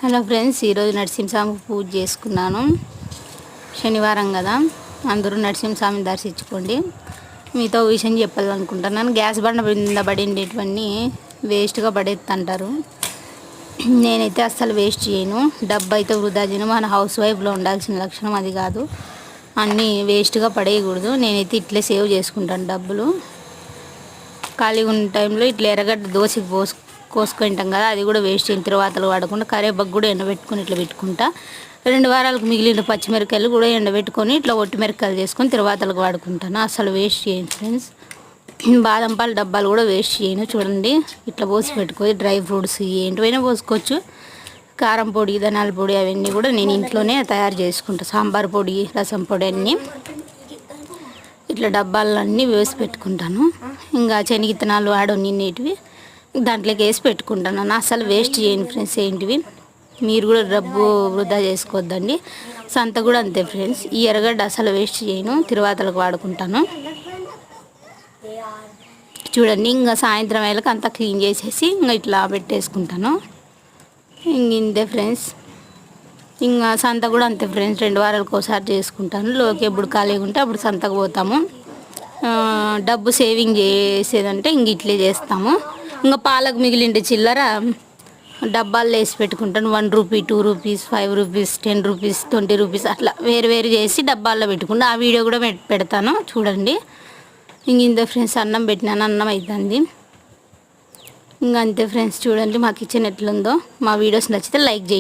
Hello friends, ఈరోజు నరసింహస్వామికి పూజ చేసుకున్నాను. శనివారం కదా, అందరూ నరసింహస్వామిని దర్శించుకోండి. మీతో విషయం చెప్పాలనుకుంటున్నాను. గ్యాస్ బండ మీద పడిండేటివన్నీ వేస్ట్గా పడేస్తుంటారు. నేనైతే అస్సలు వేస్ట్ చేయను. డబ్బు అయితే వృధా చేయను. మన హౌస్ వైఫ్లో ఉండాల్సిన లక్షణం అది కాదు. అన్నీ వేస్ట్గా పడేయకూడదు. నేనైతే ఇట్లే సేవ్ చేసుకుంటాను డబ్బులు. ఖాళీగా ఉన్న టైంలో ఇట్లా ఎర్రగడ్డ దోశకి కోసుకుంటాం కదా, అది కూడా వేస్ట్ అయిన తర్వాతలు వాడకుండా కరివేపాకు కూడా ఎండబెట్టుకొని ఇట్లా పెట్టుకుంటా. 2 వారాలకు మిగిలిన పచ్చిమిరకాయలు కూడా ఎండబెట్టుకొని ఇట్లా ఒట్టి మిరకాయలు చేసుకొని తర్వాతలకు వాడుకుంటాను. అసలు వేస్ట్ చేయను ఫ్రెండ్స్. బాదం పాలు డబ్బాలు కూడా వేస్ట్ చేయను. చూడండి, ఇట్లా పోసి పెట్టుకొని డ్రై ఫ్రూట్స్ ఏంటివైనా పోసుకోవచ్చు. కారం పొడి, ధనాల పొడి అవన్నీ కూడా నేను ఇంట్లోనే తయారు చేసుకుంటాను. సాంబార్ పొడి, రసం పొడి అన్నీ ఇట్లా డబ్బాలన్నీ వేసి పెట్టుకుంటాను. ఇంకా శనగిత్తనాలు ఆడ నిన్నేటివి దాంట్లోకి వేసి పెట్టుకుంటాను. అసలు వేస్ట్ చేయను ఫ్రెండ్స్. ఏంటివి మీరు కూడా డబ్బు వృధా చేసుకోవద్దండి. సంత కూడా అంతే ఫ్రెండ్స్. ఈ ఎర్రగడ్డ అసలు వేస్ట్ చేయను, తిరువాతలకు వాడుకుంటాను. చూడండి, ఇంకా సాయంత్రం వేళకు అంతా క్లీన్ చేసేసి ఇంకా ఇట్లా పెట్టేసుకుంటాను. ఇంతే ఫ్రెండ్స్. ఇంకా సంత కూడా అంతే ఫ్రెండ్స్. 2 వారాలకు ఒకసారి చేసుకుంటాను. లోకి ఎప్పుడు ఖాళీగా ఉంటే అప్పుడు సంతకు పోతాము. డబ్బు సేవింగ్ చేసేదంటే ఇంక ఇట్లే చేస్తాము. ఇంకా పాలకు మిగిలిండే చిల్లర డబ్బాల్లో వేసి పెట్టుకుంటాను. 1 rupee, 2 rupees, 5 rupees, 10 rupees, 20 rupees అట్లా వేరు చేసి డబ్బాల్లో పెట్టుకుంటా. ఆ వీడియో కూడా పెడతాను చూడండి. ఇంత ఫ్రెండ్స్, అన్నం పెట్టినాను, అన్నం అవుతుంది. ఇంకా అంతే ఫ్రెండ్స్. చూడండి మా కిచెన్ ఎట్లుందో. మా వీడియోస్ నచ్చితే లైక్ చేయండి.